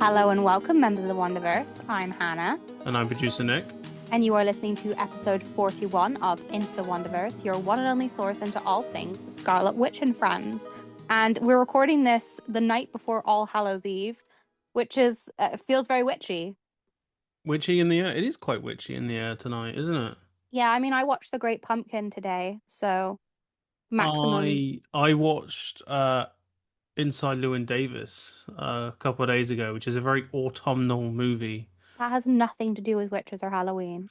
Hello and welcome, members of the Wandaverse. I'm Hannah, And I'm producer Nick. and you are listening to episode 41 of Into the Wandaverse, your one and only source into all things Scarlet Witch and Friends. And we're recording this the night before All Hallows Eve, which is feels very witchy. Witchy in the air. It is quite witchy in the air tonight, isn't it? Yeah, I mean, I watched The Great Pumpkin today, so maximum. I watched Inside Llewyn Davis a couple of days ago, which is a very autumnal movie. That has nothing to do with witches or Halloween.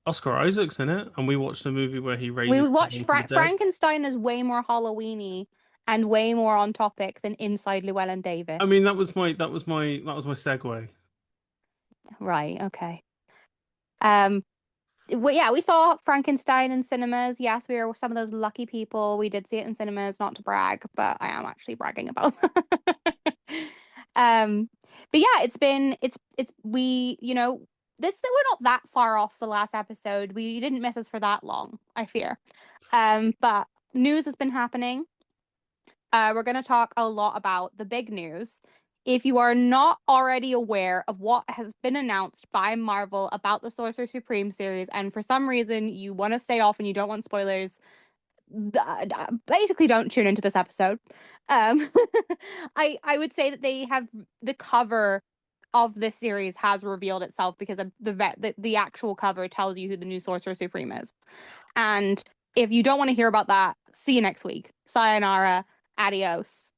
Oscar Isaac's in it, and we watched a movie where he We raises watched someone from the dead. Frankenstein is way more Halloweeny and way more on topic than Inside Llewellyn I Davis. mean, that was my segue. Right, okay. Um, yeah, we saw Frankenstein in cinemas. Yes, we were some of those lucky people. We did see it in cinemas, not to brag, but I am actually bragging about that. Um, but yeah, it's we, this we're not that far off the last episode. We didn't miss us for that long, I fear. But news has been happening. We're going to talk a lot about the big news. If you are not already aware of what has been announced by Marvel about the Sorcerer Supreme series, and for some reason you want to stay off and you don't want spoilers, basically don't tune into this episode. Um, I would say that they have the cover of this series has revealed itself because of the actual cover tells you who the new Sorcerer Supreme is. And if you don't want to hear about that, see you next week. Sayonara. Adios.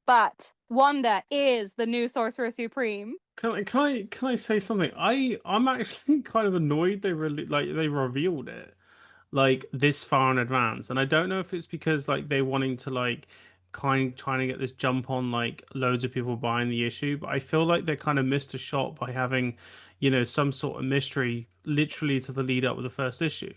But Wanda is the new Sorcerer Supreme. Can I say something? I'm actually kind of annoyed they revealed it like this far in advance, and I don't know if it's because like they're wanting to like kind trying to get this jump on like loads of people buying the issue, but I feel like they kind of missed a shot by having, some sort of mystery literally to the lead up with the first issue.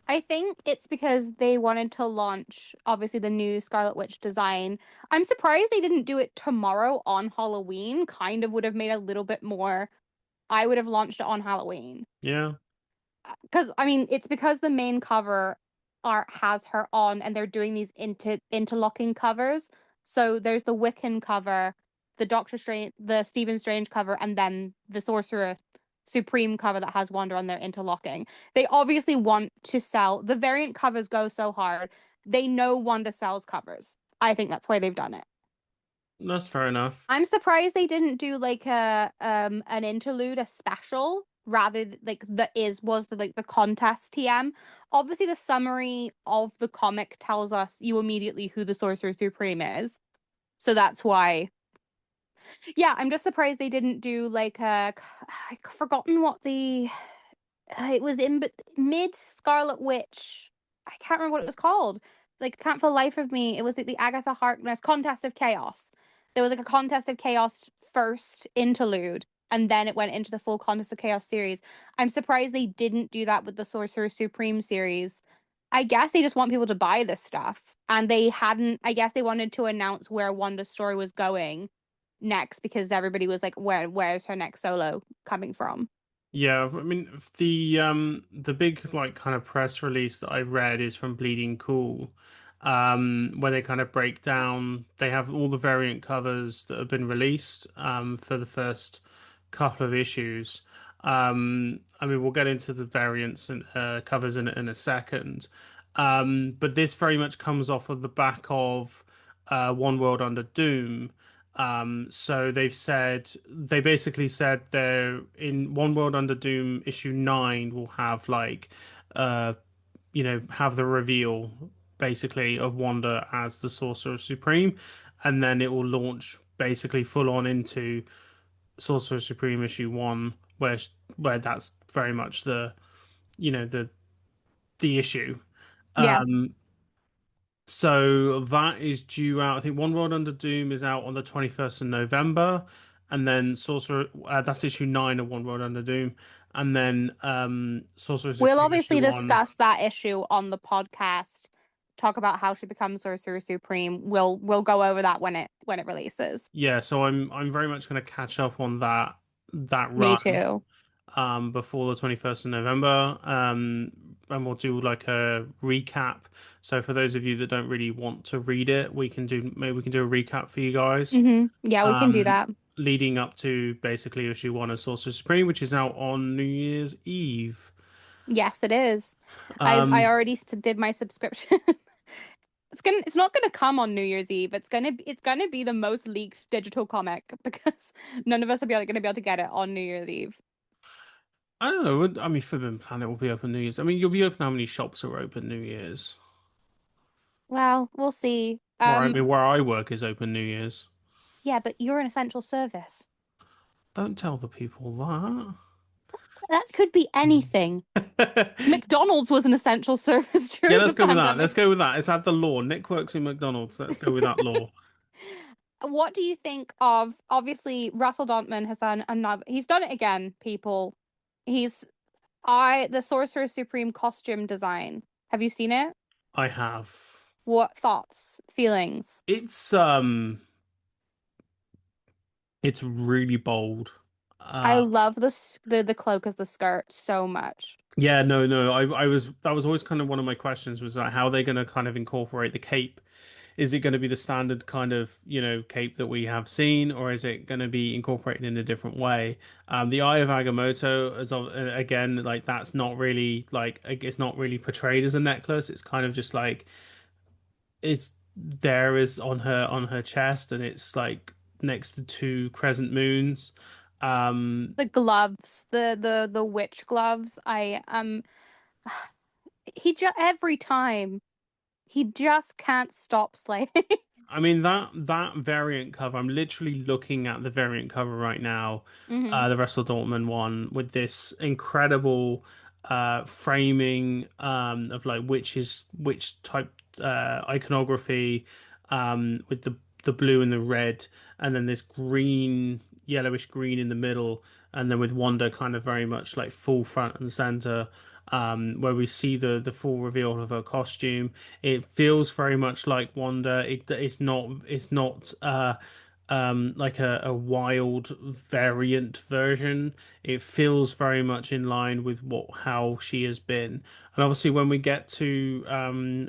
I think it's because they wanted to launch, obviously, the new Scarlet Witch design. I'm surprised they didn't do it tomorrow on Halloween. Kind of would have made a little bit more. I would have launched it on Halloween. Yeah. Because I mean, it's because the main cover art has her on, and they're doing these interlocking covers. So there's the Wiccan cover, the Doctor Strange, the Stephen Strange cover, and then the Sorcerer Supreme cover that has Wanda on there interlocking. They obviously want to sell the variant covers go so hard. They know Wanda sells covers. I think that's why they've done it. That's fair enough. I'm surprised they didn't do like a an interlude, a special, rather like the is was the like the contest TM. Obviously, the summary of the comic tells us you immediately who the Sorcerer Supreme is, so that's why. Yeah, I'm just surprised they didn't do like a. I've forgotten what the it was in mid Scarlet Witch. I can't remember what it was called. Like, can't for the life of me. It was like the Agatha Harkness Contest of Chaos. There was like a Contest of Chaos first interlude, and then it went into the full Contest of Chaos series. I'm surprised they didn't do that with the Sorcerer Supreme series. I guess they just want people to buy this stuff, and they hadn't. I guess they wanted to announce where Wanda's story was going next because everybody was like, "Where's her next solo coming from?" Yeah, I mean the big like kind of press release that I read is from Bleeding Cool, where they kind of break down. They have all the variant covers that have been released for the first couple of issues. I mean, we'll get into the variants and covers in a second. But this very much comes off of the back of One World Under Doom. So they basically said they're in One World Under Doom issue 9 will have like uh have the reveal basically of Wanda as the Sorcerer Supreme, and then it will launch basically full on into Sorcerer Supreme issue 1 where that's very much the issue. Yeah. Um so that is due out. I think One World Under Doom is out on the 21st of November, and then Sorcerer that's issue 9 of One World Under Doom, and then Sorcerer We'll Supreme obviously issue 1. discuss that issue on the podcast. Talk about how she becomes Sorcerer Supreme. We'll go over that when it releases. Yeah, so I'm very much going to catch up on that Me run too. before the 21st of November. we'll do like a recap. So for those of you that don't really want to read it, we can do maybe we can do a recap for you guys. Yeah, we can do Um, that. Leading up to basically issue one of Sorcerer Supreme, which is out on New Year's Eve. Yes, it is. I Um, already did my subscription. It's not gonna come on New Year's Eve. It's gonna be the most leaked digital comic because none of us are gonna be able to get it on New Year's Eve. I don't know. I mean, Forbidden Planet will be open New Year's. I mean, you'll be open how many shops are open New Year's? Well, we'll see. Where I work is open New Year's. Yeah, but you're an essential service. Don't tell the people that. That could be anything. McDonald's was an essential service Yeah, during let's the go with that. Let's pandemic. go with that. Let's add the law. Nick works in McDonald's. Let's go with that law. What do you think of obviously Russell Dontman has done another he's done it again, people. He's I the Sorcerer Supreme costume design. Have you seen it? I have. What thoughts, feelings? It's it's really bold. I Uh love the cloak as the skirt so much. yeah, no. I was that was always kind of one of my questions was like how are they going to kind of incorporate the cape. Is it going to be the standard kind of, cape that we have seen, or is it going to be incorporated in a different way? The Eye of Agamotto, again, like that's not really like it's not really portrayed as a necklace. It's kind of just like it's there is on her chest, and it's like next to two crescent moons. Um, The gloves, the witch gloves. I he just every time he just can't stop slaying. I mean that variant cover. I'm literally looking at the variant cover right now, hmm the Russell Dortmund one with this incredible framing of like which type iconography with the blue and the red, and then this green, yellowish green in the middle, and then with Wanda kind of very much like full front and center. Where we see the full reveal of her costume. It feels very much like Wanda. It's not like a wild variant version. It feels very much in line with what how she has been. And obviously, when we get to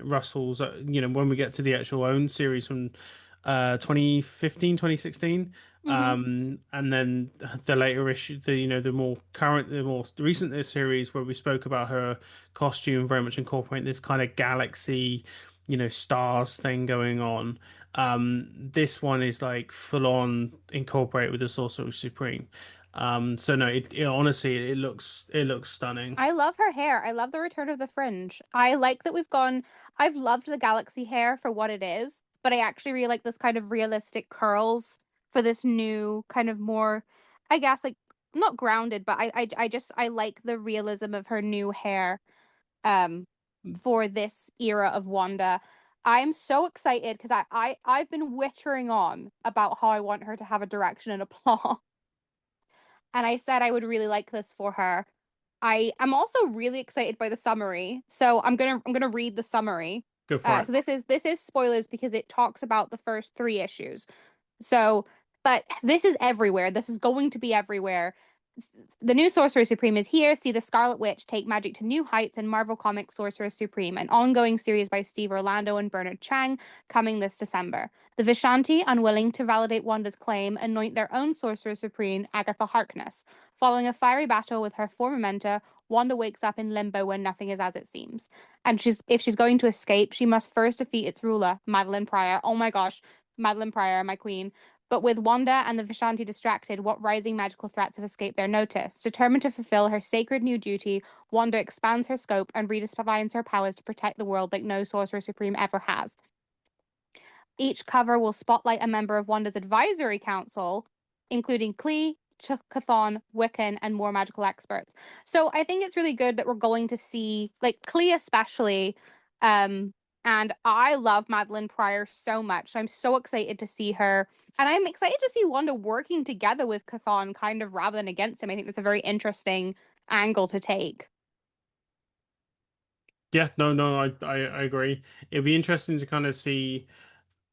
Russell's, when we get to the actual own series from 2015, 2016, hmm and then the later issue, the more current, the more recent series where we spoke about her costume, very much incorporating this kind of galaxy, stars thing going on. This one is like full on incorporate with the Sorcerer Supreme. So no, it honestly it looks stunning. I love her hair. I love the return of the fringe. I like that we've gone. I've loved the galaxy hair for what it is, but I actually really like this kind of realistic curls for this new kind of more, I guess, like not grounded, but I just I like the realism of her new hair. Um, for this era of Wanda. I'm so excited because I've been wittering on about how I want her to have a direction and a plot. And I said I would really like this for her. I am also really excited by the summary. So I'm gonna read the summary. Go for it. So this is spoilers because it talks about the first three issues. So, but this is everywhere. This is going to be everywhere. The new Sorcerer Supreme is here. See the Scarlet Witch take magic to new heights in Marvel Comics Sorcerer Supreme, an ongoing series by Steve Orlando and Bernard Chang, coming this December. The Vishanti, unwilling to validate Wanda's claim, anoint their own Sorcerer Supreme, Agatha Harkness. Following a fiery battle with her former mentor, Wanda wakes up in limbo when nothing is as it seems. And if she's going to escape, she must first defeat its ruler, Madeline Pryor. Oh my gosh, Madeline Pryor, my queen. But with Wanda and the Vishanti distracted, what rising magical threats have escaped their notice? Determined to fulfill her sacred new duty, Wanda expands her scope and redefines her powers to protect the world like no Sorcerer Supreme ever has. Each cover will spotlight a member of Wanda's advisory council, including Klee, Chthon, Wiccan, and more magical experts. So I think it's really good that we're going to see, like Klee especially, um, and I love Madeline Pryor so much. So I'm so excited to see her. And I'm excited to see Wanda working together with Chthon kind of rather than against him. I think that's a very interesting angle to take. Yeah, no, I agree. It'd be interesting to kind of see.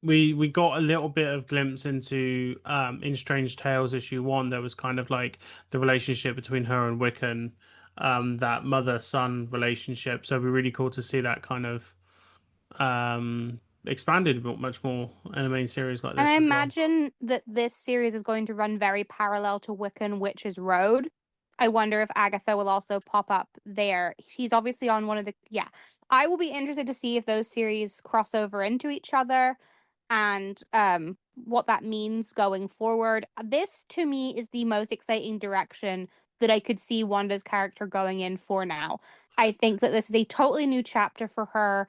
We got a little bit of glimpse into in Strange Tales issue 1. There was kind of like the relationship between her and Wiccan. that mother-son relationship. So it'd be really cool to see that kind of expanded much more in a main series like And I this as well. imagine that this series is going to run very parallel to Wiccan Witch's Road. I wonder if Agatha will also pop up there. She's obviously on one of the, yeah. I will be interested to see if those series cross over into each other and what that means going forward. This to me is the most exciting direction that I could see Wanda's character going in for now. I think that this is a totally new chapter for her.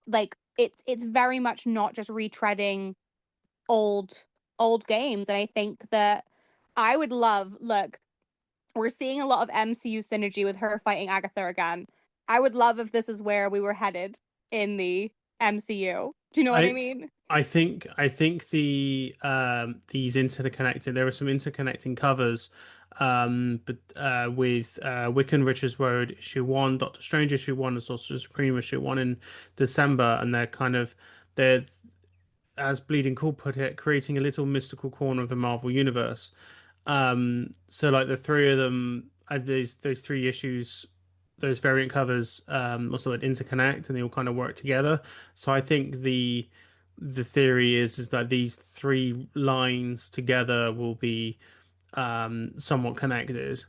Like it's very much not just retreading old old games, and I think that I would love, look, we're seeing a lot of MCU synergy with her fighting Agatha again. I would love if this is where we were headed in the MCU. Do you know what I I mean? I think these interconnected, there are some interconnecting covers, but with Wiccan Richards Road issue 1, Doctor Strange issue 1, and Sorcerer Supreme issue 1 in December, and they're, as Bleeding Cool put it, creating a little mystical corner of the Marvel universe. So like the three of them, those three issues, those variant covers, also like interconnect and they all kind of work together. So I think the theory is that these three lines together will be somewhat connected.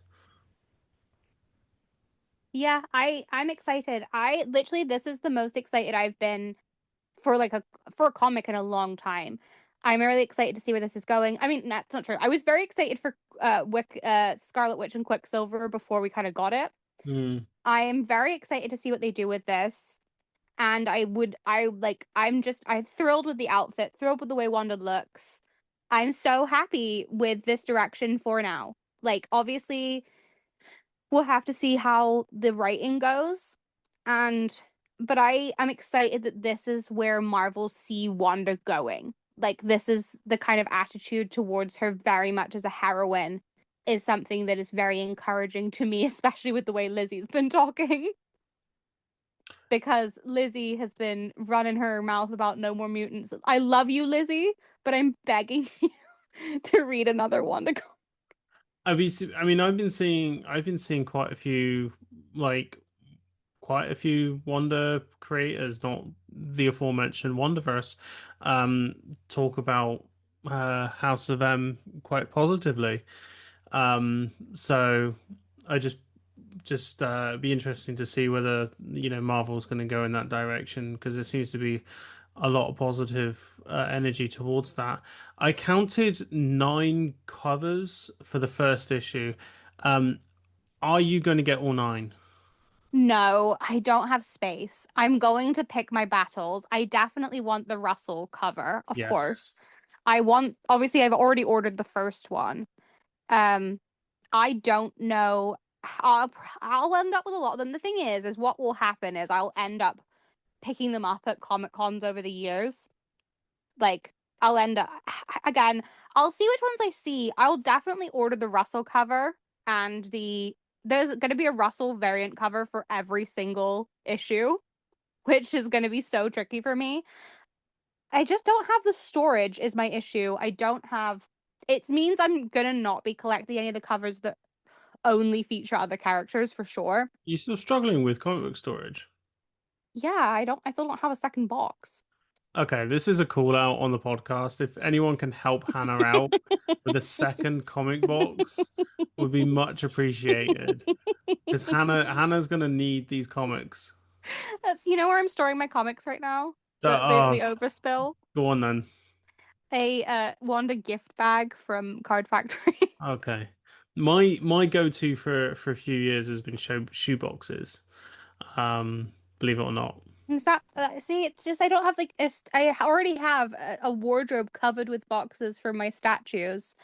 Yeah, I'm excited. I literally, this is the most excited I've been for like a comic in a long time. I'm really excited to see where this is going. I mean, that's not true. I was very excited for Scarlet Witch and Quicksilver before we kind of got it. Hmm. I am very excited to see what they do with this. And I'm thrilled with the outfit, thrilled with the way Wanda looks. I'm so happy with this direction for now. Like, obviously, we'll have to see how the writing goes. And but I am excited that this is where Marvel see Wanda going. Like, this is the kind of attitude towards her very much as a heroine is something that is very encouraging to me, especially with the way Lizzie's been talking. Because Lizzie has been running her mouth about no more mutants. I love you, Lizzie, but I'm begging you to read another Wanda. I mean, I've been seeing like quite a few Wanda creators, not the aforementioned Wandaverse, talk about House of M quite positively. So I just be interesting to see whether Marvel's going to go in that direction because there seems to be a lot of positive energy towards that. I counted 9 covers for the first issue. Um, are you going to get all 9? No, I don't have space. I'm going to pick my battles. I definitely want the Russell cover, of course. Yes. Obviously, I've already ordered the first one. Um, I don't know. I'll, I'll end up with a lot of them. The thing is what will happen is I'll end up picking them up at Comic Cons over the years. Like, I'll end up again. I'll see which ones I see. I'll definitely order the Russell cover and there's going to be a Russell variant cover for every single issue, which is going to be so tricky for me. I just don't have the storage is my issue. I don't have it means I'm going to not be collecting any of the covers that only feature other characters for sure. You still struggling with comic book storage? Yeah, I still don't have a second box. Okay, this is a call out on the podcast. If anyone can help Hannah out with a second comic box, would be much appreciated. Because Hannah's gonna need these comics. You know where I'm storing my comics right now? So, The overspill. go on then. A Wanda gift bag from Card Factory. Okay. My go-to for a few years has been shoe boxes. Believe it or not. Is that see? It's just I don't have like I already have a wardrobe covered with boxes for my statues.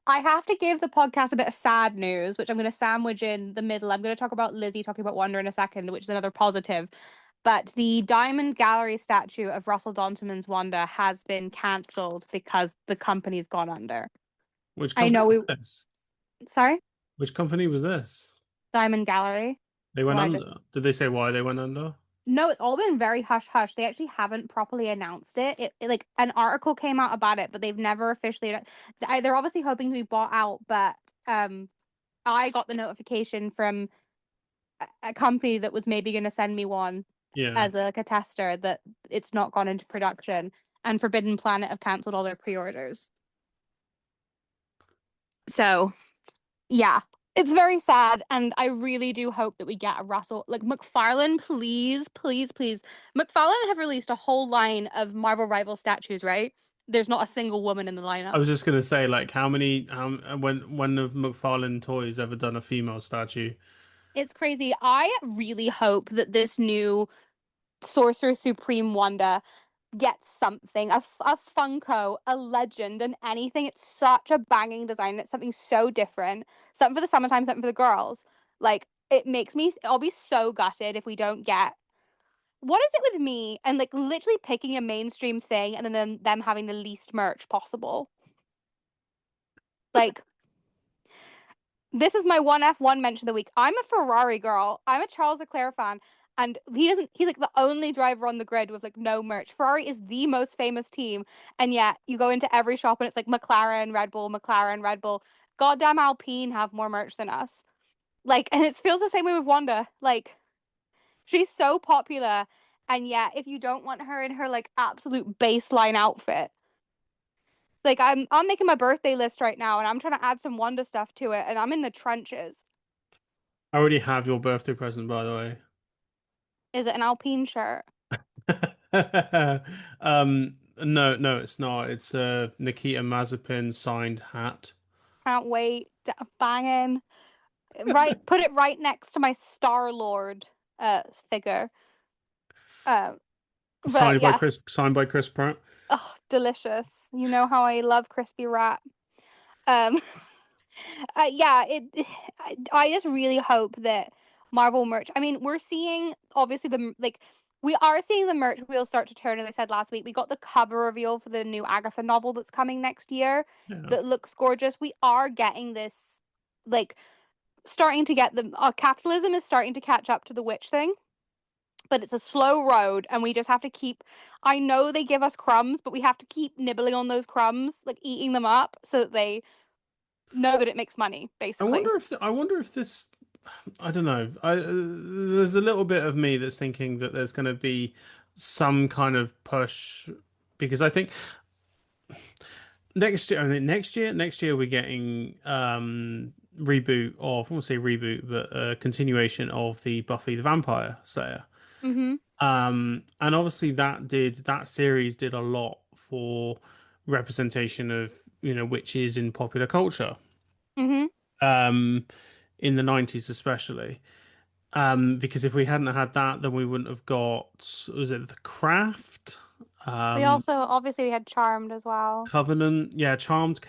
I have to give the podcast a bit of sad news, which I'm going to sandwich in the middle. I'm going to talk about Lizzie talking about Wonder in a second, which is another positive. But the Diamond Gallery statue of Russell Dontiman's Wanda has been cancelled because the company's gone under. Which I company know was we. this? Sorry, Which company was this? Diamond Gallery. They The went one I just under. Did they say why they went under? No, it's all been very hush hush. They actually haven't properly announced it. Like an article came out about it, but they've never officially. They're obviously hoping to be bought out, but I got the notification from a company that was maybe going to send me one Yeah. as like a tester that it's not gone into production, and Forbidden Planet have cancelled all their pre-orders. So yeah, it's very sad, and I really do hope that we get a Russell. Like McFarlane, please, please, please. McFarlane have released a whole line of Marvel Rival statues, right? There's not a single woman in the I lineup. was just gonna say, like, how many, when have McFarlane Toys ever done a female statue? It's crazy. I really hope that this new Sorcerer Supreme Wanda gets something, a Funko, a legend, and anything. It's such a banging design. It's something so different. Something for the summertime, something for the girls. Like, it makes me, I'll be so gutted if we don't get. What is it with me and like literally picking a mainstream thing and then them having the least merch possible? Like, this is my one F1 mention of the week. I'm a Ferrari girl. I'm a Charles Leclerc fan. And he's like the only driver on the grid with like no merch. Ferrari is the most famous team. And yet you go into every shop and it's like McLaren, Red Bull, McLaren, Red Bull. Goddamn Alpine have more merch than us. Like, and it feels the same way with Wanda. Like, she's so popular. And yet, if you don't want her in her like absolute baseline outfit, like I'm making my birthday list right now and I'm trying to add some Wanda stuff to it and I'm in the trenches. I already have your birthday present, by the way. Is it an Alpine shirt? No, no, it's not. It's a Nikita Mazepin signed hat. Can't wait. Banging. Right, put it right next to my Star Lord figure. Um, but yeah, Signed by Chris Pratt. oh, delicious. You know how I love crispy rat. Um, yeah, I just really hope that Marvel merch. I mean, we're seeing obviously like we are seeing the merch wheels start to turn. As I said last week, we got the cover reveal for the new Agatha novel that's coming next year Yeah. that looks gorgeous. We are getting this like starting to get the capitalism is starting to catch up to the witch thing, but it's a slow road, and we just have to keep. I know they give us crumbs, but we have to keep nibbling on those crumbs, like eating them up, so that they know that it makes money, basically. I wonder if this I don't know. There's a little bit of me that's thinking that there's going to be some kind of push because I think next year, next year we're getting reboot of, I won't say reboot, but a continuation of the Buffy the Vampire Slayer. Mm-hmm. And obviously that series did a lot for representation of, witches in popular culture. Mm-hmm. Um, in the 90s especially. Because if we hadn't had that, then we wouldn't have got, was it The Craft? We Um, also obviously we had Charmed as well. Covenant. Yeah, Charmed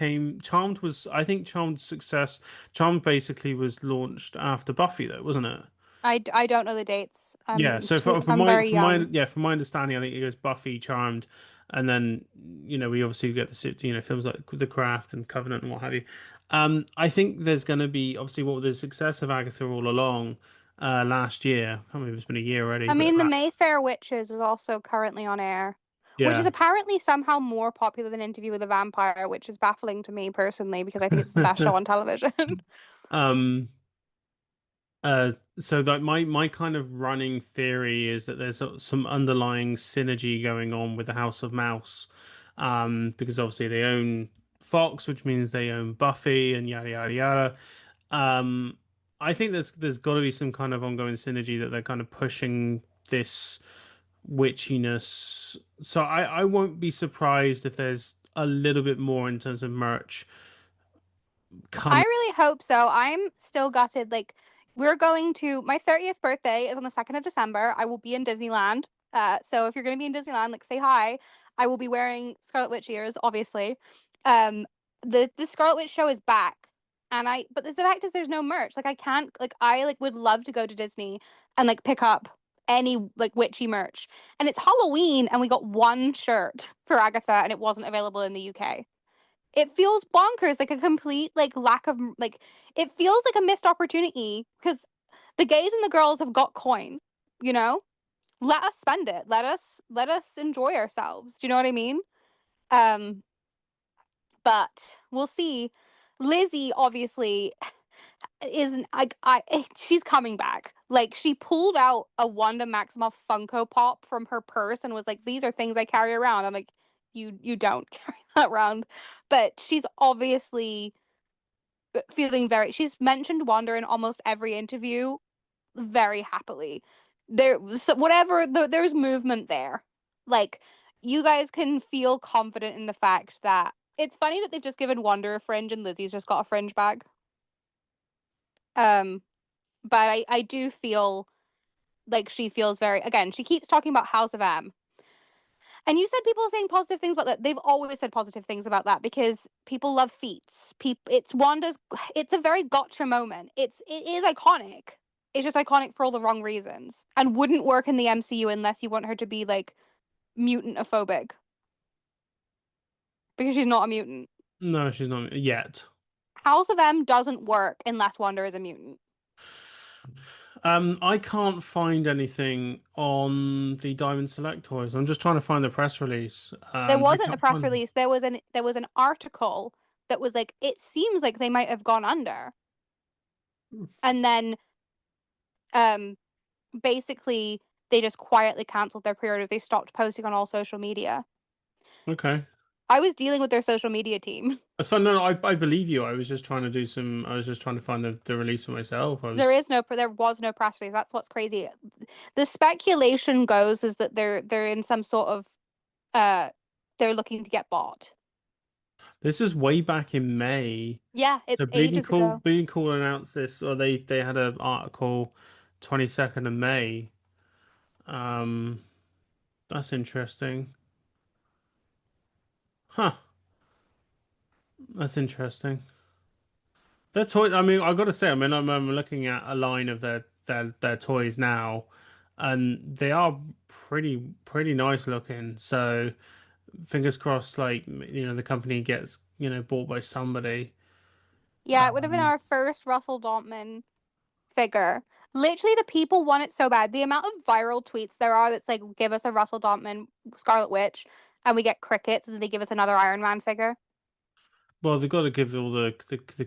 was, I think Charmed's success, Charmed basically was launched after Buffy though, wasn't it? I don't know the dates. Yeah, so I'm very young. from my understanding, I think it goes Buffy, Charmed, and then we obviously get films like The Craft and Covenant and what have you. I think there's going to be obviously what with the success of Agatha all along last year. I can't remember if it's been a year already, I but mean, The Mayfair Witches is also currently on air, which is yeah. apparently somehow more popular than Interview with a Vampire, which is baffling to me personally because I think it's the best show on television. um. So that my kind of running theory is that there's some underlying synergy going on with the House of Mouse, because obviously they own Fox, which means they own Buffy and yada yada yada. Um, I think there's got to be some kind of ongoing synergy that they're kind of pushing this witchiness. So I won't be surprised if there's a little bit more in terms of merch I coming. really hope so. I'm still gutted. Like, we're going to my 30th birthday is on the 2nd of December. I will be in Disneyland. So if you're going to be in Disneyland, like say hi. I will be wearing Scarlet Witch ears, obviously. Um, the Scarlet Witch show is back, and but the fact is, there's no merch. Like, I can't. Like, I like would love to go to Disney and like pick up any like witchy merch. And it's Halloween, and we got one shirt for Agatha, and it wasn't available in the UK. It feels bonkers, like a complete like lack of like it feels like a missed opportunity because the gays and the girls have got coin, you know? Let us spend it. Let us enjoy ourselves. Do you know what I mean? But we'll see. Lizzie obviously isn't like she's coming back. Like she pulled out a Wanda Maximoff Funko Pop from her purse and was like, "These are things I carry around." I'm like, "You don't carry that around," but she's obviously feeling very. She's mentioned Wanda in almost every interview very happily. There, so whatever there's movement there. Like you guys can feel confident in the fact that it's funny that they've just given Wanda a fringe and Lizzie's just got a fringe bag. Um, but I do feel like she feels very, again, she keeps talking about House of M. And you said people are saying positive things about that. They've always said positive things about that because people love feats. It's Wanda's. It's a very gotcha moment. It is iconic. It's just iconic for all the wrong reasons and wouldn't work in the MCU unless you want her to be like mutant-ophobic because she's not a mutant. No, she's not yet. House of M doesn't work unless Wanda is a mutant. I can't find anything on the Diamond Select toys. I'm just trying to find the press release. There I wasn't a can't press find. release. There was an article that was like, it seems like they might have gone under, and then um basically they just quietly canceled their pre-orders. They stopped posting on all social media. Okay. I was dealing with their social media team. So no, no, I believe you. I was just trying to do some. I was just trying to find the release for myself. I was. There was no press release. That's what's crazy. The speculation goes is that they're in some sort of uh they're looking to get bought. This is way back in May. Yeah, So it's ages ago. Bleeding Cool announced this, or they had an article 22nd of May. Um, that's interesting. Huh, that's interesting. Their toys. I mean, I got to say, I mean, I'm looking at a line of their toys now, and they are pretty nice looking. So fingers crossed, like the company gets bought by somebody. Yeah, it would have been Um, our first Russell Daltman figure. Literally, the people want it so bad. The amount of viral tweets there are that's like, give us a Russell Daltman Scarlet Witch, and we get crickets, and then they give us another Iron Man figure. well, they've got to give all the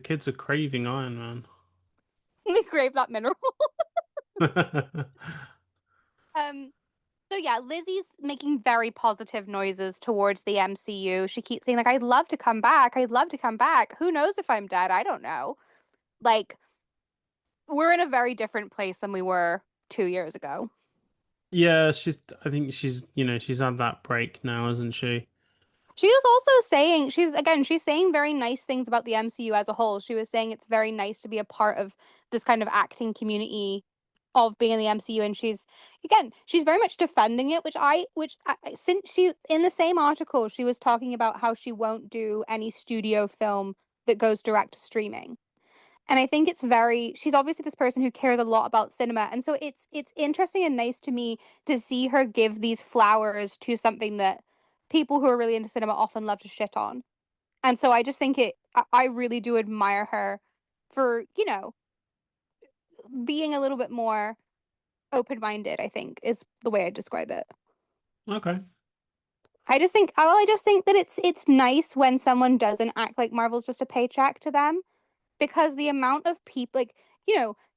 kids a craving Iron Man. They crave that mineral. Um, so yeah, Lizzie's making very positive noises towards the MCU. She keeps saying like, "I'd love to come back. I'd love to come back. Who knows if I'm dead? I don't know." Like, we're in a very different place than we were 2 years ago. Yeah, I think she's had that break now, hasn't she? She was also saying she's saying very nice things about the MCU as a whole. She was saying it's very nice to be a part of this kind of acting community of being in the MCU, and she's very much defending it, which since she in the same article she was talking about how she won't do any studio film that goes direct to streaming. And I think she's obviously this person who cares a lot about cinema. And so it's interesting and nice to me to see her give these flowers to something that people who are really into cinema often love to shit on. And so I just think I really do admire her for, being a little bit more open-minded, I think is the way I describe it. Okay. I just think that it's nice when someone doesn't act like Marvel's just a paycheck to them because the amount of people like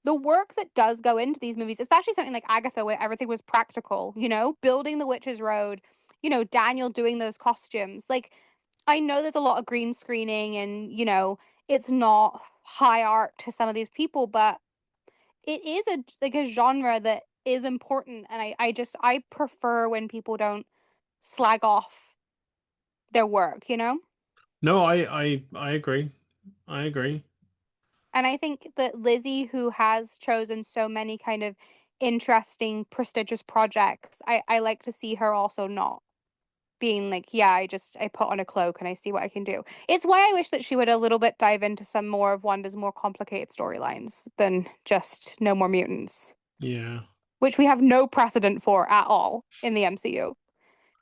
the work that does go into these movies, especially something like Agatha where everything was practical, building the Witch's Road, Daniel doing those costumes. Like I know there's a lot of green screening and it's not high art to some of these people, but it is a genre that is important, and I prefer when people don't slag off their work. No, I agree. I agree. And I think that Lizzie, who has chosen so many kind of interesting, prestigious projects, I like to see her also not being like, yeah, I put on a cloak and I see what I can do. It's why I wish that she would a little bit dive into some more of Wanda's more complicated storylines than just No More Mutants, Yeah. which we have no precedent for at all in the MCU.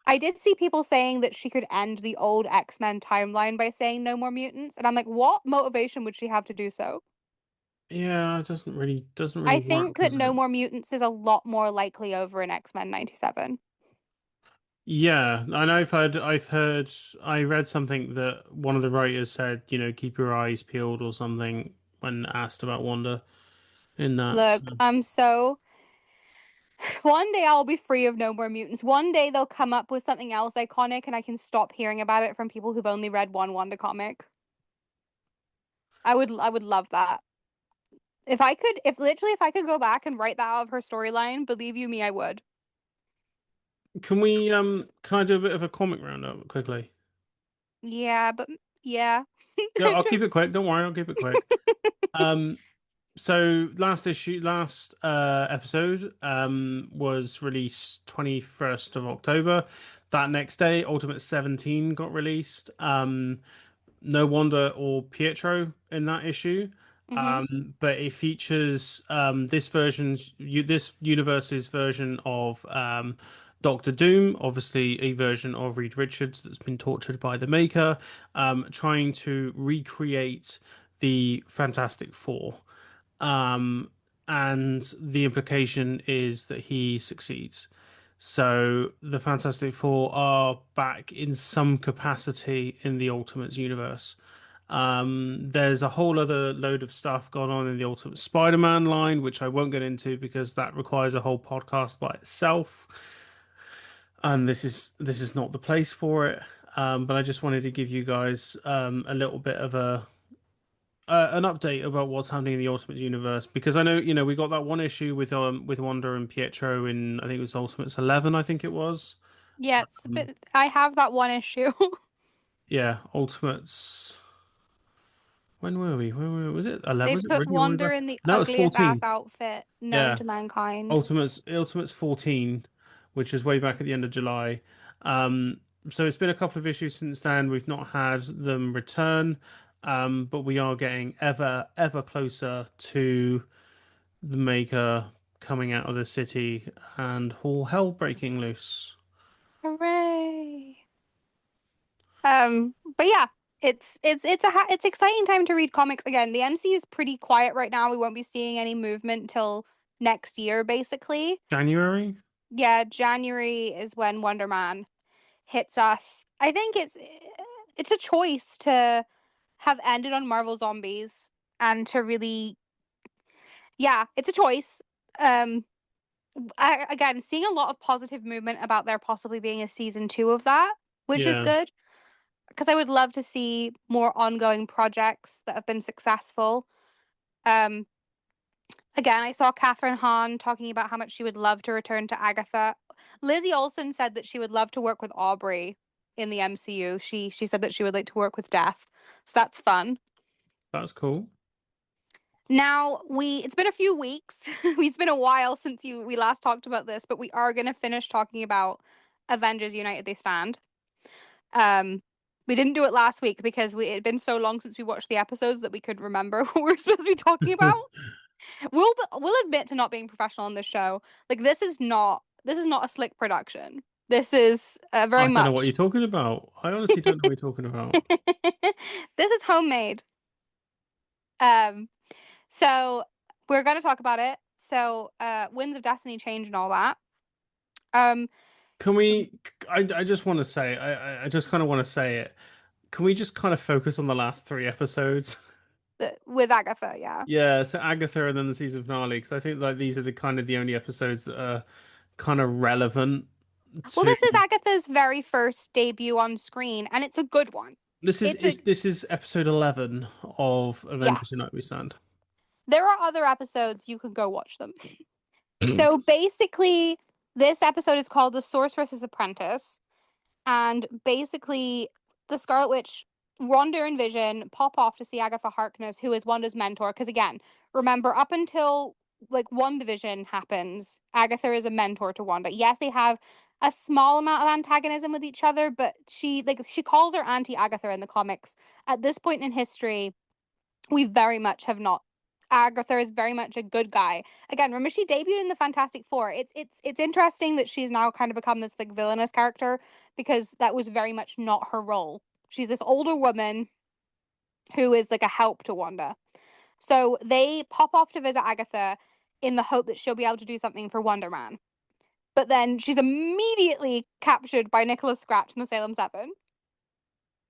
I did see people saying that she could end the old X-Men timeline by saying no more mutants, and I'm like, what motivation would she have to do so? Yeah, it doesn't really I work, think that does No it? More Mutants is a lot more likely over in X-Men 97. Yeah, and I read something that one of the writers said, keep your eyes peeled or something when asked about Wanda in that. Look, I'm so one day I'll be free of No More Mutants. One day they'll come up with something else iconic and I can stop hearing about it from people who've only read one Wanda comic. I would love that. If I could if I could go back and write that out of her storyline, believe you me, I would. Can I do a bit of a comic roundup quickly? Yeah, but yeah. Yeah, I'll keep it quick. Don't worry, I'll keep it quick. Um, so last episode was released 21st of October. That next day, Ultimate 17 got released. No Wanda or Pietro in that issue. hmm But it features this universe's version of Doctor Doom, obviously a version of Reed Richards that's been tortured by the Maker, trying to recreate the Fantastic Four. Um, and the implication is that he succeeds. So the Fantastic Four are back in some capacity in the Ultimates universe. There's a whole other load of stuff going on in the Ultimate Spider-Man line, which I won't get into because that requires a whole podcast by itself. And this is not the place for it. But I just wanted to give you guys a little bit of an update about what's happening in the Ultimate Universe because I know we got that one issue with Wanda and Pietro in I think it was Ultimates 11 I think it was. Yeah, it's a Um, bit I have that one issue. yeah, Ultimates. When were we? When were, was it 11? They Was it put really all the way back? Wanda in the No, it was ugliest ass 14. outfit known Yeah, to mankind. Ultimates 14, which is way back at the end of July. Um, so it's been a couple of issues since then. We've not had them return, but we are getting ever closer to the Maker coming out of the city and all hell breaking loose. Hooray. But yeah, it's exciting time to read comics again. The MC is pretty quiet right now. We won't be seeing any movement till next year, basically. January? Yeah, January is when Wonder Man hits us. I think it's a choice to have ended on Marvel Zombies and to really, yeah, it's a choice. Um, again, seeing a lot of positive movement about there possibly being a season two of that, which is Yeah, good because I would love to see more ongoing projects that have been successful. Um, again, I saw Catherine Hahn talking about how much she would love to return to Agatha. Lizzie Olsen said that she would love to work with Aubrey in the MCU. She said that she would like to work with Death, so that's fun. that's cool. Now we it's been a few weeks. It's been a while since you we last talked about this, but we are going to finish talking about Avengers United They Stand. Um we didn't do it last week because it had been so long since we watched the episodes that we could remember what we are supposed to be talking about. We'll admit to not being professional on this show. Like this is not a slick production. This is very I don't know what much you're talking about. I honestly don't know what you're talking about. this is homemade. Um so we're going to talk about it. So Winds of Destiny change and all that. Um Can we? I just want to say, I just kind of want to say it. Can we just kind of focus on the last three episodes? with Agatha, yeah. Yeah, so Agatha and then the season finale, because I think like these are the only episodes that are kind of relevant Well, to. this is Agatha's very first debut on screen, and it's a good one. It's a This is episode 11 of Avengers yes. Unite We Stand. There are other episodes you can go watch them. So basically, this episode is called The Sorceress's Apprentice. And basically, the Scarlet Witch, Wanda and Vision pop off to see Agatha Harkness, who is Wanda's mentor. Because again, remember, up until like WandaVision happens, Agatha is a mentor to Wanda. Yes, they have a small amount of antagonism with each other, but she calls her Auntie Agatha in the comics. At this point in history, we very much have not. Agatha is very much a good guy. Again, remember she debuted in the Fantastic Four. It's interesting that she's now kind of become this like villainous character because that was very much not her role. She's this older woman who is like a help to Wanda. So they pop off to visit Agatha in the hope that she'll be able to do something for Wonder Man. But then she's immediately captured by Nicholas Scratch in the Salem 7,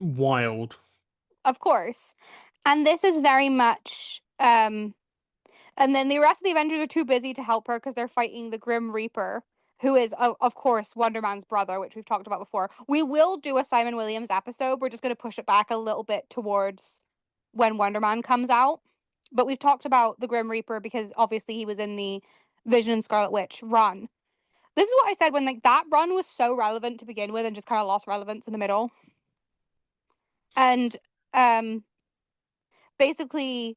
Wild. of course. And this is very much Um, and then the rest of the Avengers are too busy to help her because they're fighting the Grim Reaper, who is, of course, Wonder Man's brother, which we've talked about before. We will do a Simon Williams episode. We're just going to push it back a little bit towards when Wonder Man comes out. But we've talked about the Grim Reaper because obviously he was in the Vision and Scarlet Witch run. This is what I said when like that run was so relevant to begin with and just kind of lost relevance in the middle. And um basically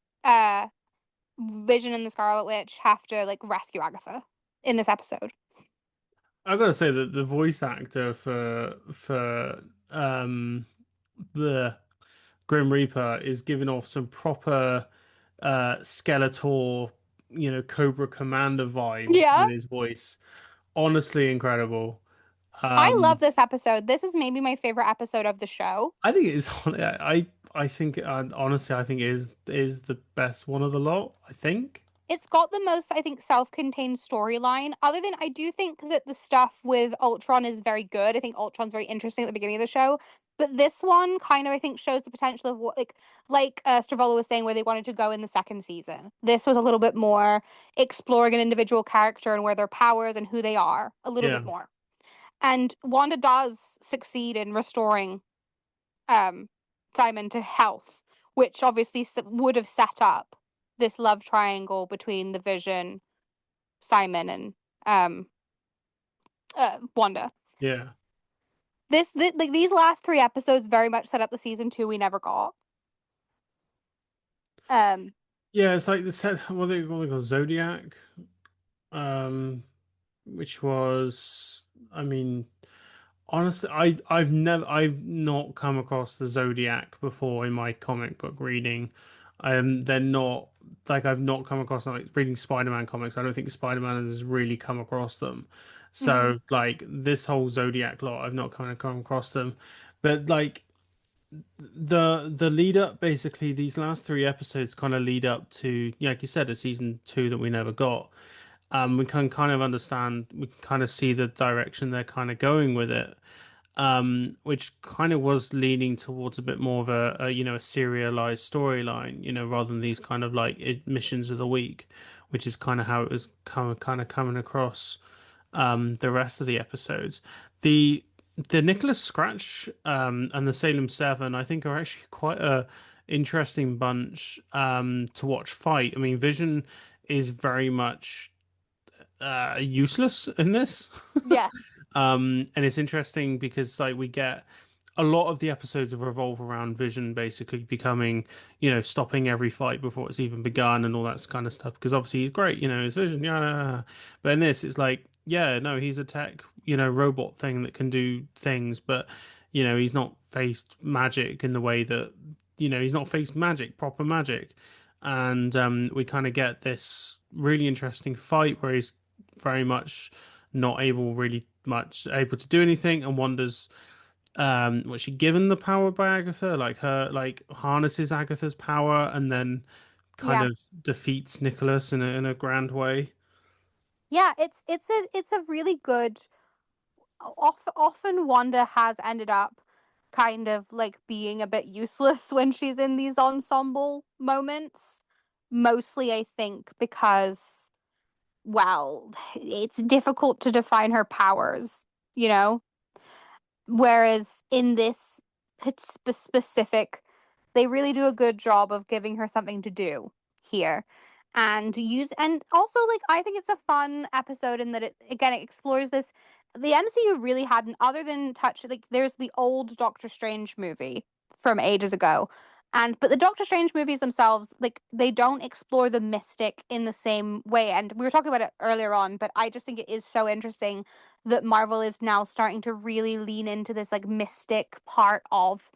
Vision and the Scarlet Witch have to like rescue Agatha in this episode. I've got to say that the voice actor for the Grim Reaper is giving off some proper Skeletor, Cobra Commander vibes Yeah. with his voice. Honestly, incredible. I love Um, this episode. This is maybe my favorite episode of the show. I think it is. I think honestly, I think it is the best one of the lot. I think. It's got the most, I think, self-contained storyline. Other than I do think that the stuff with Ultron is very good. I think Ultron's very interesting at the beginning of the show. But this one kind of, I think, shows the potential of what, like Stravolo was saying, where they wanted to go in the second season. This was a little bit more exploring an individual character and where their powers and who they are, a little bit Yeah, more. And Wanda does succeed in restoring um, Simon to health, which obviously would have set up this love triangle between the Vision, Simon, and um, Wanda. yeah, Like these last three episodes very much set up the season two we never got. Um, yeah. It's like the set. What they call Zodiac. Um, which was, I mean, honestly, I've not come across the Zodiac before in my comic book reading. They're not like I've not come across them, like reading Spider-Man comics. I don't think Spider-Man has really come across them. mhm. So like this whole Zodiac lot, I've not kind of come across them. But like the lead up, basically, these last three episodes kind of lead up to, yeah, like you said, a season two that we never got. We can kind of understand, we can kind of see the direction they're kind of going with it, which kind of was leaning towards a bit more of a serialized storyline, rather than these kind of like missions of the week, which is kind of how it was kind of coming across the rest of the episodes. The the Nicholas Scratch and the Salem Seven, I think, are actually quite a interesting bunch to watch fight. I mean, Vision is very much useless in this. Yes. And it's interesting because like we get a lot of the episodes revolve around Vision basically becoming, stopping every fight before it's even begun and all that kind of stuff. Because obviously he's great, it's Vision, yeah. But in this, it's like, yeah, no, he's a tech, robot thing that can do things, but he's not faced magic in the way that, he's not faced magic, proper magic. And we kind of get this really interesting fight where he's very much not able, really much able to do anything, and wonders was she given the power by Agatha, like her like harnesses Agatha's power and then kind Yeah. of defeats Nicholas in a grand way. Yeah, it's a really good often Wanda has ended up kind of like being a bit useless when she's in these ensemble moments. Mostly I think because well, it's difficult to define her powers, you know? Whereas in this specific, they really do a good job of giving her something to do here. And also like I think it's a fun episode in that it explores this. The MCU really hadn't, other than touch, like there's the old Doctor Strange movie from ages ago. But the Doctor Strange movies themselves, like they don't explore the mystic in the same way. And we were talking about it earlier on, but I just think it is so interesting that Marvel is now starting to really lean into this like mystic part of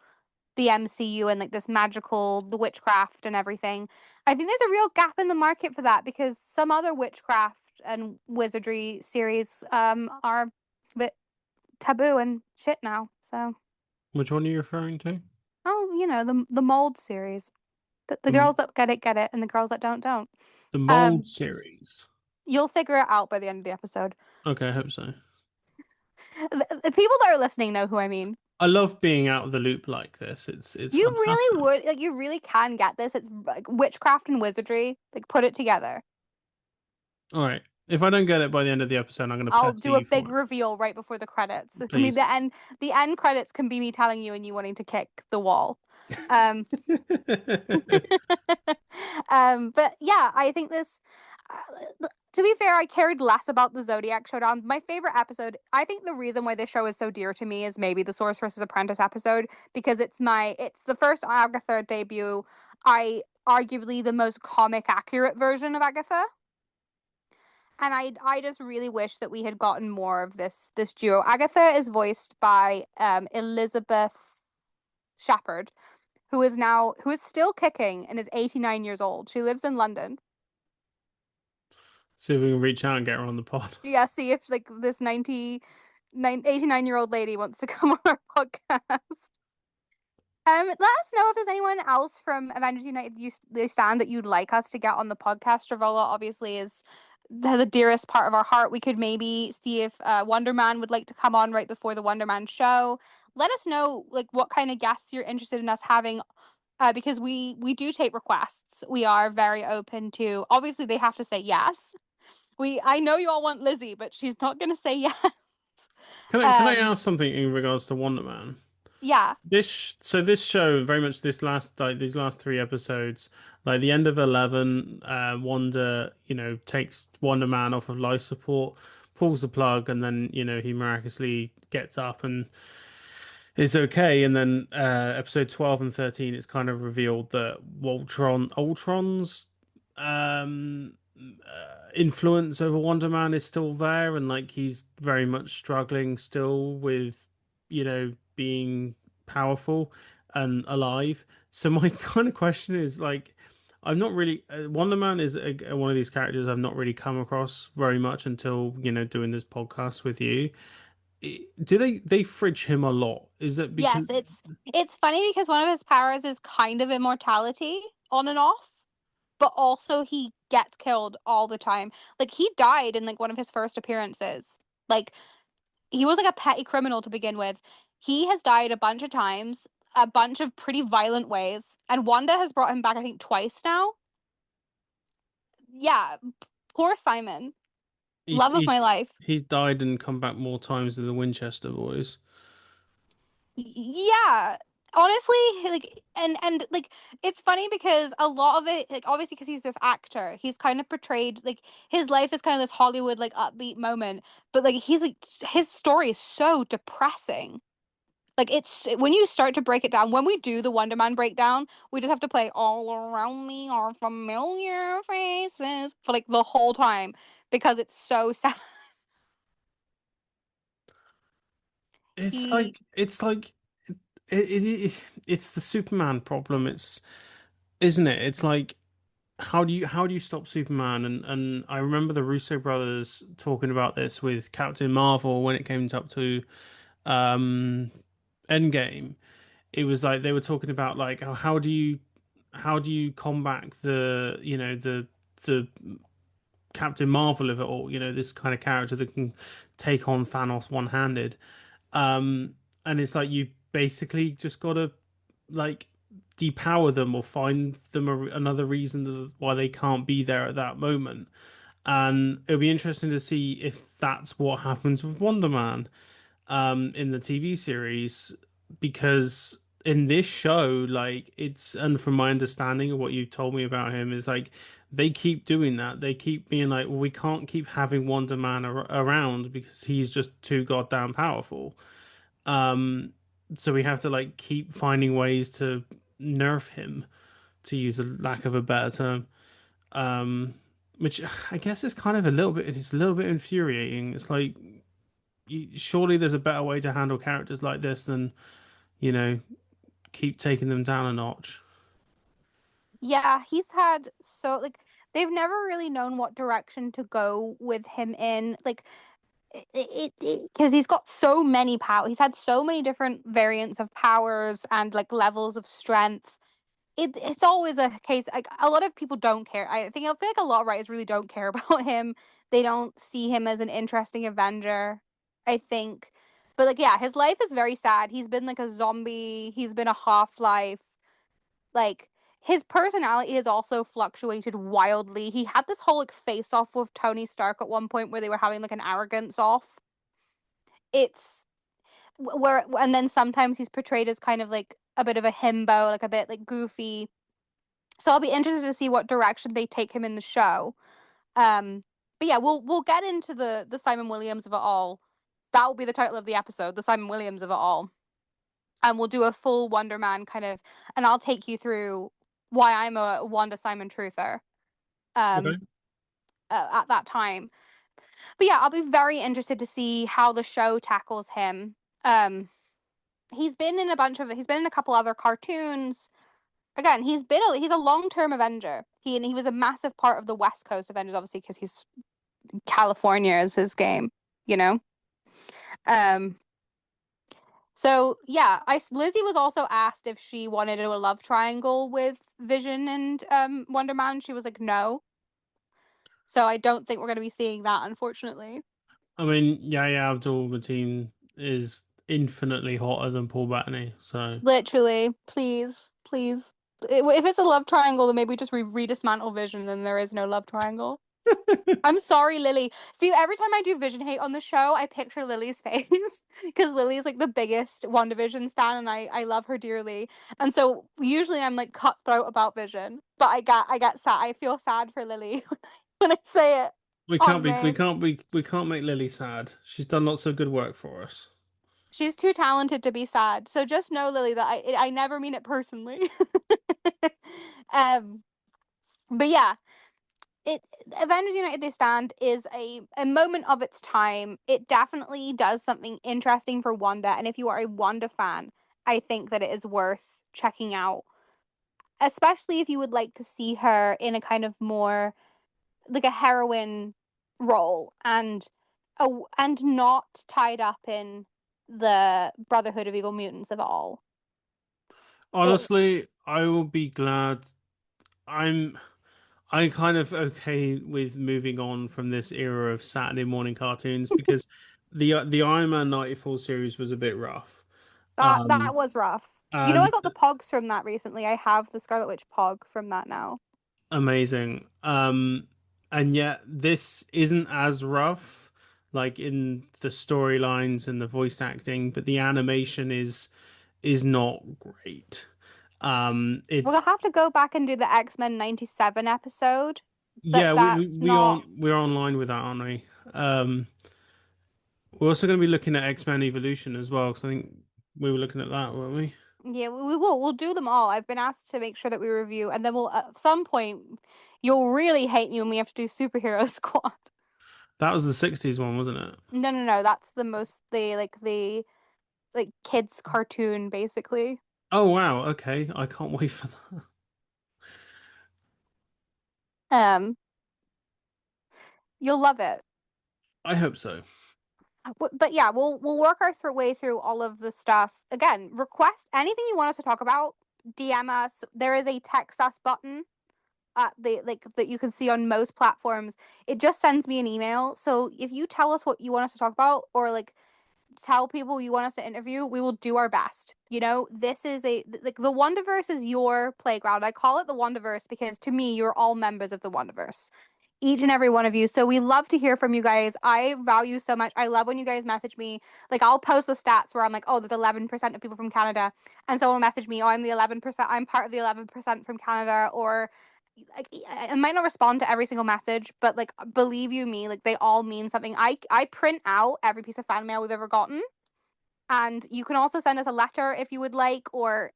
the MCU and like this magical, the witchcraft and everything. I think there's a real gap in the market for that because some other witchcraft and wizardry series are a bit taboo and shit now. So, Which one are you referring to? oh, the mold series. The The girls that get it, and the girls that don't. the Mold Um, series. you'll figure it out by the end of the episode. Okay, I hope so. The people that are listening know who I mean. I love being out of the loop like this. It's You really fantastic. would, like, you really can get this. It's like witchcraft and wizardry. Like, put it together. All right. If I don't get it by the end of the episode, I'm going to I'll pester do a you big for it. reveal right before the credits. It can be Please. the end. The end credits can be me telling you and you wanting to kick the wall. Um, but yeah, I think this. To be fair, I cared less about the Zodiac Showdown. My favorite episode, I think the reason why this show is so dear to me is maybe the Sorceress's Apprentice episode because it's the first Agatha debut. I arguably the most comic accurate version of Agatha. And I just really wish that we had gotten more of this duo. Agatha is voiced by Elizabeth Shepherd, who is still kicking and is 89 years old. She lives in London. See if we can reach out and get her on the pod. Yeah, see if like this 89-year-old lady wants to come on our podcast. Let us know if there's anyone else from Avengers United they stand that you'd like us to get on the podcast. Travola obviously is the dearest part of our heart. We could maybe see if Wonder Man would like to come on right before the Wonder Man show. Let us know like what kind of guests you're interested in us having, because we do take requests. We are very open to. Obviously, they have to say yes. I know you all want Lizzie, but she's not going to say yes. Can I Um, ask something in regards to Wonder Man? yeah. This show very much this last like these last three episodes, like the end of 11, Wanda, takes Wonder Man off of life support, pulls the plug, and then he miraculously gets up and is okay. And then episode 12 and 13, it's kind of revealed that Ultron's influence over Wonder Man is still there, and like he's very much struggling still with, being powerful and alive. So my kind of question is like, I'm not really Wonder Man is one of these characters I've not really come across very much until doing this podcast with you. Do they fridge him a lot? Is it because Yes, it's funny because one of his powers is kind of immortality on and off, but also he gets killed all the time. Like he died in like one of his first appearances. Like he was like a petty criminal to begin with. He has died a bunch of times, a bunch of pretty violent ways, and Wanda has brought him back I think twice now. Yeah, poor Simon. he's Love of he's my life. he's died and come back more times than the Winchester boys? Yeah, honestly, like and like it's funny because a lot of it, like obviously because he's this actor, he's kind of portrayed like his life is kind of this Hollywood like upbeat moment, but like he's like his story is so depressing. Like it's when you start to break it down, when we do the Wonder Man breakdown, we just have to play all around me are familiar faces for like the whole time because it's so sad. It's He like it's the Superman problem. It's isn't it? It's like how do you stop Superman? And I remember the Russo brothers talking about this with Captain Marvel when it came up to um Endgame. It was like they were talking about like how do you combat the Captain Marvel of it all, this kind of character that can take on Thanos one-handed. And it's like you basically just gotta like depower them or find them another reason why they can't be there at that moment. And it'll be interesting to see if that's what happens with Wonder Man in the TV series, because in this show, like and from my understanding of what you told me about him, is like they keep doing that. They keep being like, well, we can't keep having Wonder Man around because he's just too goddamn powerful. Um, so we have to like keep finding ways to nerf him, to use a lack of a better term. Um, which I guess is kind of it's a little bit infuriating. It's like surely there's a better way to handle characters like this than, you know, keep taking them down a notch. Yeah, he's had so like they've never really known what direction to go with him in. Like because he's got so many power. He's had so many different variants of powers and like levels of strength. It's always a case like a lot of people don't care. I feel like a lot of writers really don't care about him. They don't see him as an interesting Avenger. I think. But like, yeah, his life is very sad. He's been like a zombie. He's been a half-life. Like his personality has also fluctuated wildly. He had this whole like face off with Tony Stark at one point where they were having like an arrogance off. It's where and then sometimes he's portrayed as kind of like a bit of a himbo, like a bit like goofy. So I'll be interested to see what direction they take him in the show. Um, but yeah, we'll get into the Simon Williams of it all. That will be the title of the episode, the Simon Williams of it all. And we'll do a full Wonder Man kind of, and I'll take you through why I'm a Wanda Simon truther. Okay. Um, at that time. But yeah, I'll be very interested to see how the show tackles him. Um, he's been in a couple other cartoons. Again, he's a long term Avenger. He was a massive part of the West Coast Avengers, obviously, because he's California is his game, you know. Um, so yeah, I Lizzie was also asked if she wanted to do a love triangle with Vision and Wonder Man. She was like, no. So I don't think we're going to be seeing that, unfortunately. I mean, Yahya Abdul-Mateen is infinitely hotter than Paul Bettany, so Literally, please, please. If it's a love triangle, then maybe just redismantle Vision, and there is no love triangle. I'm sorry, Lily. See, every time I do Vision hate on the show, I picture Lily's face because Lily's like the biggest WandaVision stan, and I love her dearly. And so usually I'm like cutthroat about Vision, but I get sad. I feel sad for Lily when I say it we can't on be we main. can't be we can't make Lily sad. She's done lots of good work for us. She's too talented to be sad. So just know, Lily, that I never mean it personally. um, but yeah, it Avengers United They Stand is a moment of its time. It definitely does something interesting for Wanda, and if you are a Wanda fan, I think that it is worth checking out, especially if you would like to see her in a kind of more like a heroine role and not tied up in the Brotherhood of Evil Mutants of all. It's Honestly, I will be glad. I'm I'm kind of okay with moving on from this era of Saturday morning cartoons because the Iron Man 94 series was a bit rough. that was rough. You know, I And got the pogs from that recently. I have the Scarlet Witch pog from that now. amazing. And yet this isn't as rough, like in the storylines and the voice acting, but the animation is not great. We'll It's have to go back and do the X-Men 97 episode, yeah, but that's not. we're online with that, aren't we? We're also going to be looking at X-Men Evolution as well, because I think we were looking at that, weren't we? Yeah, we will. We'll do them all. I've been asked to make sure that we review, and then we'll at some point you'll really hate me when we have to do Superhero Squad. That was the 60s one, wasn't it? No, no, no. That's the like kids cartoon basically. Oh wow, okay. I can't wait for that. Um, you'll love it. I hope so. But yeah, we'll work our way through all of the stuff. Again, request anything you want us to talk about. DM us. There is a text us button the like that you can see on most platforms. It just sends me an email. So if you tell us what you want us to talk about or like tell people you want us to interview, we will do our best. You know, this is a like the Wonderverse is your playground. I call it the Wonderverse because to me, you're all members of the Wonderverse. Each and every one of you. So we love to hear from you guys. I value so much. I love when you guys message me. Like I'll post the stats where I'm like, oh, there's 11% of people from Canada, and someone will message me, oh, I'm the 11%. I'm part of the 11% from Canada, or like I might not respond to every single message, but like believe you me, like they all mean something. I print out every piece of fan mail we've ever gotten, and you can also send us a letter if you would like, or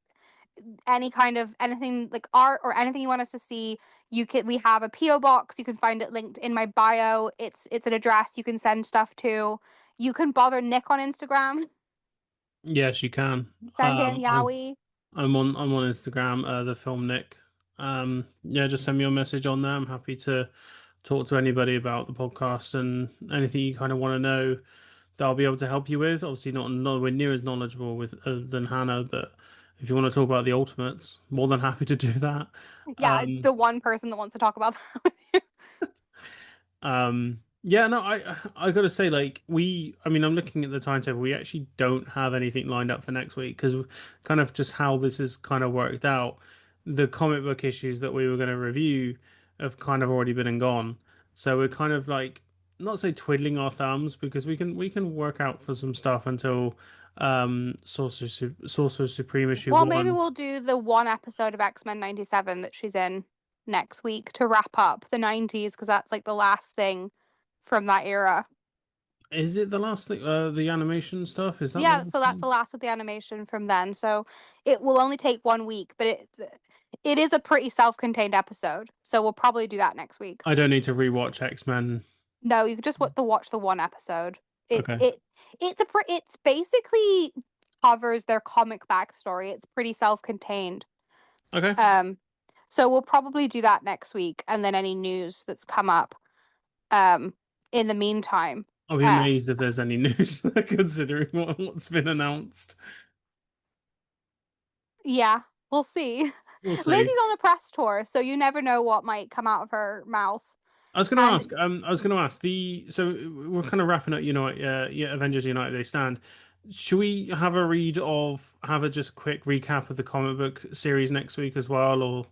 any kind of anything like art or anything you want us to see. You can we have a PO box. You can find it linked in my bio. It's an address you can send stuff to. You can bother Nick on Instagram. Yes, you can. Send him Yowie. I'm on Instagram, the film Nick. Yeah, just send me a message on there. I'm happy to talk to anybody about the podcast and anything you kind of want to know that I'll be able to help you with. Obviously, not nowhere near as knowledgeable with than Hannah, but if you want to talk about the Ultimates, more than happy to do that. Yeah, Um, the one person that wants to talk about that. um, Yeah, no, I gotta say, like I mean, I'm looking at the timetable. We actually don't have anything lined up for next week because kind of just how this is kind of worked out. The comic book issues that we were going to review have kind of already been and gone. So we're kind of like not say twiddling our thumbs because we can work out for some stuff until Sorcerer Supreme issue Well, maybe one. we'll do the one episode of X-Men 97 that she's in next week to wrap up the 90s because that's like the last thing from that era. Is it the last thing? The animation stuff? Is that the Yeah, last so that's thing? the last of the animation from then. So it will only take 1 week, but it is a pretty self-contained episode. So we'll probably do that next week. I don't need to rewatch X-Men. No, you could just watch the one episode. It Okay. it it's basically covers their comic backstory. It's pretty self-contained. Okay. Um, so we'll probably do that next week, and then any news that's come up. Um, in the meantime, I'll be uh, amazed if there's any news considering what's been announced. yeah, we'll see. We'll see. Lizzie's on a press tour, so you never know what might come out of her mouth. And I was gonna ask so we're kind of wrapping up, yeah, Avengers United They Stand. Should we have a just quick recap of the comic book series next week as well, or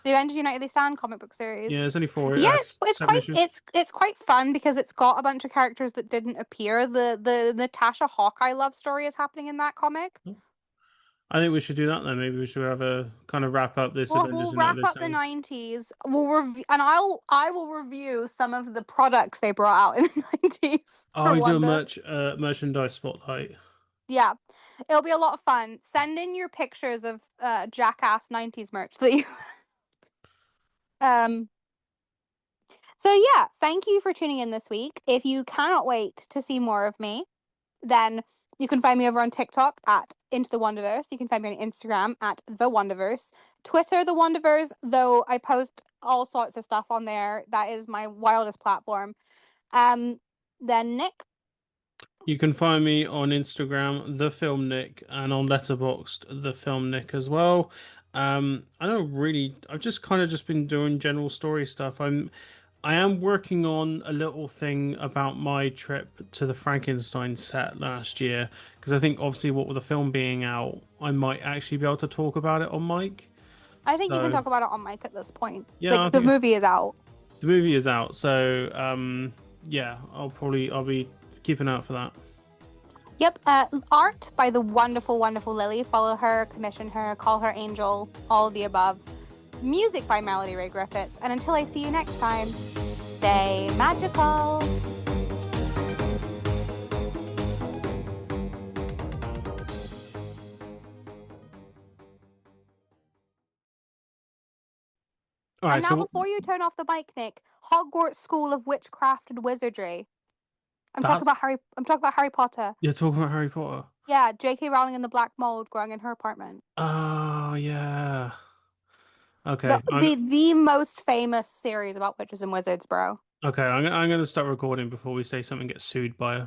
the Avengers United They Stand comic book yeah, series. there's only four, Yeah, it's seven quite issues. it's quite fun because it's got a bunch of characters that didn't appear. The Natasha Hawkeye love story is happening in that comic. I think we should do that then. Maybe we should have a kind of wrap up this Avengers We'll United wrap They up the Stand. 90s. We'll review and I will review some of the products they brought out in the 90s Oh, for you do a Wanda. merchandise spotlight. Yeah. It'll be a lot of fun. Send in your pictures of Jackass 90s merch that you um so yeah, thank you for tuning in this week. If you cannot wait to see more of me, then you can find me over on TikTok at Into the Wonderverse. You can find me on Instagram at The Wonderverse. Twitter, The Wonderverse, though I post all sorts of stuff on there. That is my wildest platform. Um, then Nick, You can find me on Instagram, the Film Nick, and on Letterboxd, the Film Nick as well. I don't really. I've just kind of just been doing general story stuff. I am working on a little thing about my trip to the Frankenstein set last year because I think obviously what with the film being out, I might actually be able to talk about it on mic. I think you can So talk about it on mic at this point. yeah, I Like the think movie is out. the movie is out. So yeah, I'll be keeping out for that. Yep. Art by the wonderful, wonderful Lily. Follow her, commission her, call her Angel, all of the above. Music by Melody Ray Griffiths. And until I see you next time, stay magical. All And right, now, so before you turn off the mic, Nick, Hogwarts School of Witchcraft and Wizardry. that's I'm talking about Harry Potter. you're talking about Harry Potter. Yeah, J.K. Rowling and the Black Mold growing in her apartment. Oh yeah. The Okay. the the most famous series about witches and wizards, bro. Okay. I'm gonna start recording before we say something gets sued by